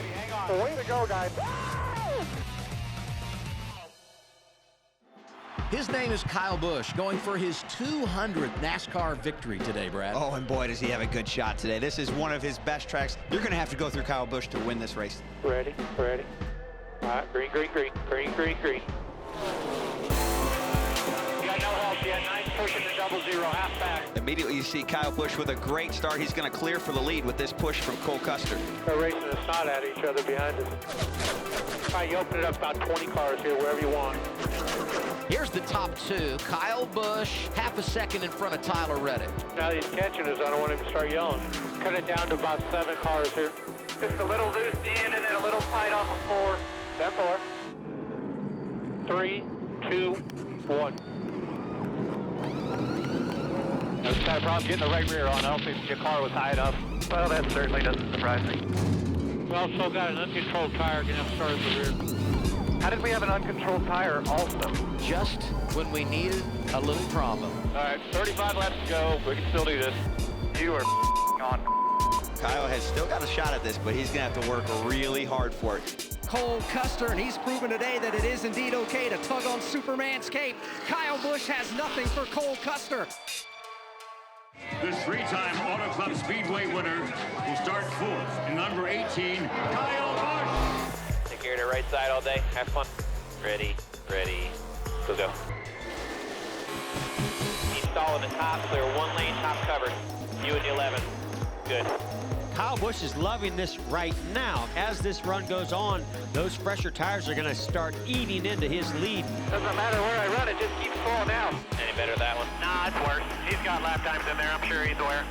baby. Hang on. Way to go, guys. His name is Kyle Busch, going for his 200th NASCAR victory today, Brad. Oh, and boy, does he have a good shot today. This is one of his best tracks. You're going to have to go through Kyle Busch to win this race. Ready, ready. All right, green, green, green, green, green, green. You got no help yet. Nice push in the 00, half back. Immediately you see Kyle Busch with a great start. He's going to clear for the lead with this push from Cole Custer. They're racing the snot at each other behind us. All right, you open it up about 20 cars here, wherever you want. Here's the top two. Kyle Busch, half a second in front of Tyler Reddick. Now that he's catching us, I don't want him to start yelling. Cut it down to about 7 cars here. Just a little loose in and then a little tight off of 4. That far. 3, 2, 1. I just had a problem getting the right rear on. I don't think your car was high enough. Well, that certainly doesn't surprise me. We also got an uncontrolled tire getting up started at the rear. How did we have an uncontrolled tire also? Just when we needed a little problem. All right, 35 laps to go. We can still do this. You are on. Kyle has still got a shot at this, but he's going to have to work really hard for it. Cole Custer, and he's proven today that it is indeed okay to tug on Superman's cape. Kyle Busch has nothing for Cole Custer. The three-time Auto Club Speedway winner will start fourth in number 18, Kyle Busch. Take care of the right side all day. Have fun. Ready, ready, go, go. He's stalling the top, clear 1 lane, top covered. You and the 11. Good. Kyle Busch is loving this right now. As this run goes on, those fresher tires are going to start eating into his lead. Doesn't matter where I run, it just keeps falling out. Any better that one? Nah, it's worse. He's got lap times in there, I'm sure he's aware.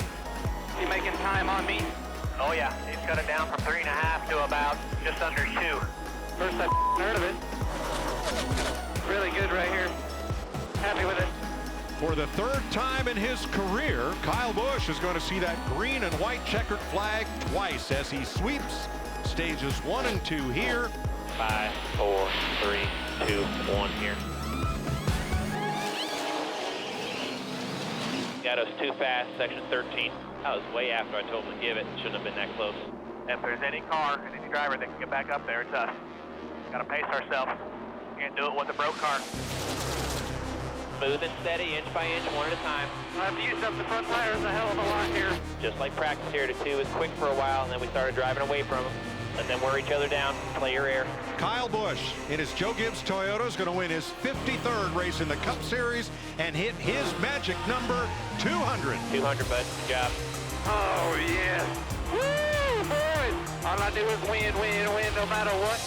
Is he making time on me? Oh yeah, he's cut it down from 3.5 to about just under 2. First I heard of it. Really good right here. Happy with it. For the third time in his career, Kyle Busch is going to see that green and white checkered flag twice as he sweeps stages 1 and 2 here. 5, 4, 3, 2, 1 here. Got us too fast, section 13. That was way after I told him to give it. Shouldn't have been that close. If there's any car and any driver that can get back up there, it's us. Gotta pace ourselves. Can't do it with a broke car. Smooth and steady, inch by inch, one at a time. I have to use up the front tires a hell of a lot here. Just like practice here to 2, it was quick for a while, and then we started driving away from them. And then wear each other down, play your air. Kyle Busch in his Joe Gibbs Toyota is going to win his 53rd race in the Cup Series and hit his magic number 200. 200, bud. Good job. Oh, yes. Woo, boys. All I do is win, win, win, no matter what.